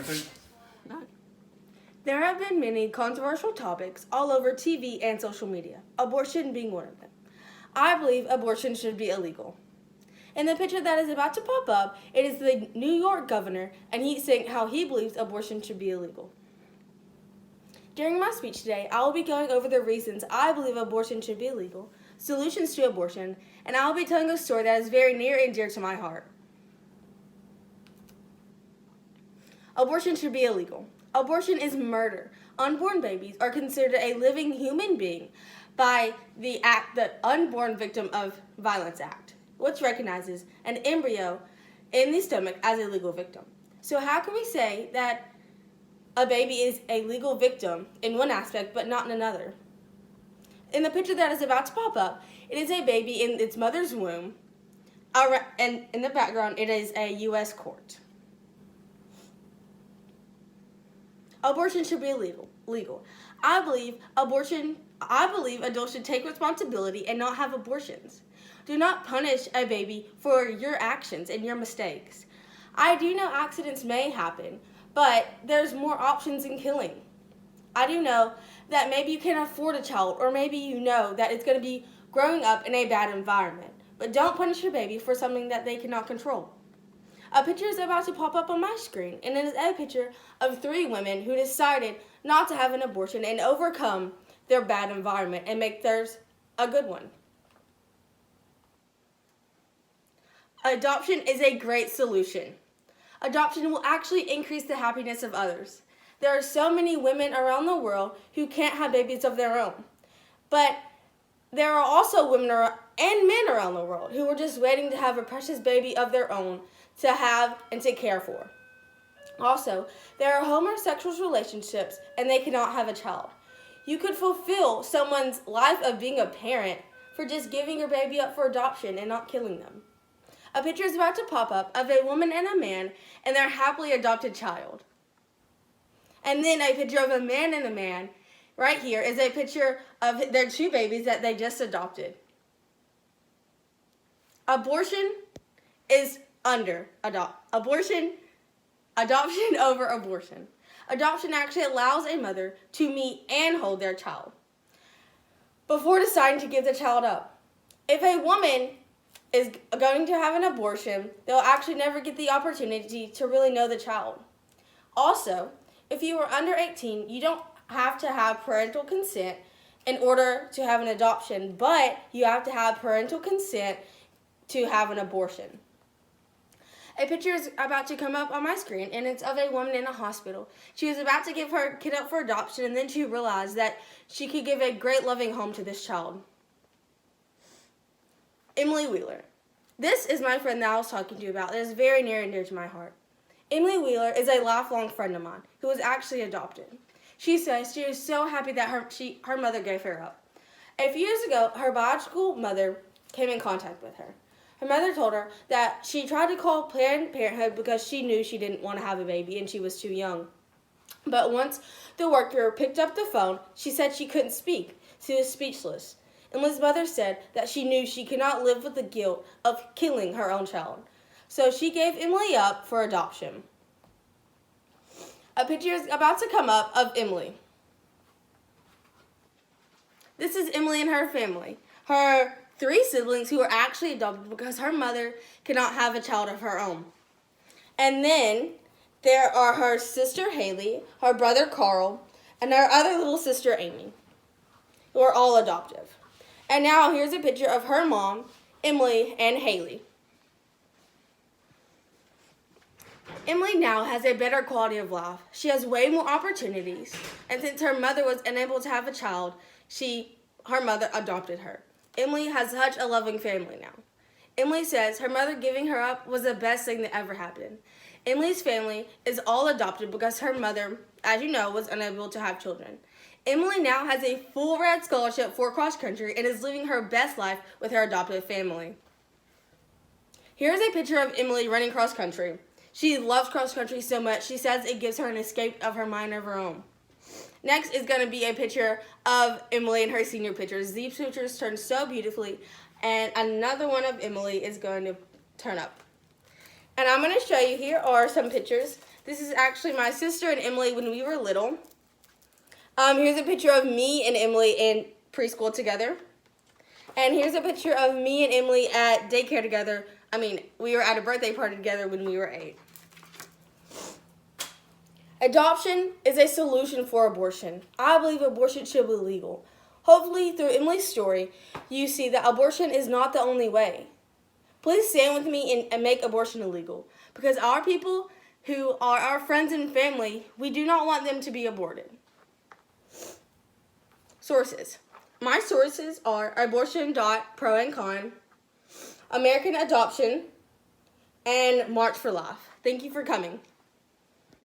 parenting? There have been many controversial topics all over TV and social media, abortion being one of them. I believe abortion should be illegal. In the picture that is about to pop up, it is the New York governor, and he's saying how he believes abortion should be illegal. During my speech today, I will be going over the reasons I believe abortion should be illegal, solutions to abortion, and I will be telling a story that is very near and dear to my heart. Abortion should be illegal. Abortion is murder. Unborn babies are considered a living human being by the Unborn Victim of Violence Act, which recognizes an embryo in the stomach as a legal victim. So how can we say that a baby is a legal victim in one aspect but not in another? In the picture that is about to pop up, it is a baby in its mother's womb, and in the background it is a U.S. court. Abortion should be legal. I believe adults should take responsibility and not have abortions. Do not punish a baby for your actions and your mistakes. I do know accidents may happen, but there's more options in killing. I do know that maybe you can't afford a child, or maybe you know that it's going to be growing up in a bad environment. But don't punish your baby for something that they cannot control. A picture is about to pop up on my screen, and it is a picture of 3 women who decided not to have an abortion and overcome their bad environment and make theirs a good one. Adoption is a great solution. Adoption will actually increase the happiness of others. There are so many women around the world who can't have babies of their own. But there are also women and men around the world who are just waiting to have a precious baby of their own to have and to care for. Also, there are homosexual relationships and they cannot have a child. You could fulfill someone's life of being a parent for just giving your baby up for adoption and not killing them. A picture is about to pop up of a woman and a man and their happily adopted child. And then a picture of a man and a man. Right here is a picture of their 2 babies that they just adopted. Adoption over abortion. Adoption actually allows a mother to meet and hold their child before deciding to give the child up. If a woman is going to have an abortion, they'll actually never get the opportunity to really know the child. Also, if you are under 18, you don't have to have parental consent in order to have an adoption, but you have to have parental consent to have an abortion. A picture is about to come up on my screen, and it's of a woman in a hospital. She was about to give her kid up for adoption, and then she realized that she could give a great loving home to this child. Emily Wheeler. This is my friend that I was talking to you about. It is very near and dear to my heart. Emily Wheeler is a lifelong friend of mine who was actually adopted. She says she is so happy that her mother gave her up. A few years ago, her biological mother came in contact with her. Her mother told her that she tried to call Planned Parenthood because she knew she didn't want to have a baby and she was too young. But once the worker picked up the phone, she said she couldn't speak. She was speechless. Emily's mother said that she knew she could not live with the guilt of killing her own child. So she gave Emily up for adoption. A picture is about to come up of Emily. This is Emily and her family. Her 3 siblings who were actually adopted because her mother cannot have a child of her own. And then there are her sister Haley, her brother Carl, and her other little sister Amy, who are all adoptive. And now here's a picture of her mom, Emily, and Haley. Emily now has a better quality of life. She has way more opportunities. And since her mother was unable to have a child, her mother adopted her. Emily has such a loving family now. Emily says her mother giving her up was the best thing that ever happened. Emily's family is all adopted because her mother, as you know, was unable to have children. Emily now has a full ride scholarship for cross country and is living her best life with her adoptive family. Here's a picture of Emily running cross country. She loves cross country so much, she says it gives her an escape of her mind of her own. Next is going to be a picture of Emily and her senior pictures. These pictures turn so beautifully, and another one of Emily is going to turn up. And I'm going to show you, here are some pictures This is actually my sister and Emily when we were little. Here's a picture of me and Emily in preschool together. And here's a picture of me and Emily at daycare together. We were at a birthday party together when we were 8. Adoption is a solution for abortion. I believe abortion should be legal. Hopefully, through Emily's story, you see that abortion is not the only way. Please stand with me and make abortion illegal. Because our people who are our friends and family, we do not want them to be aborted. Sources. My sources are abortion.pro and con, American Adoption, and March for Life. Thank you for coming.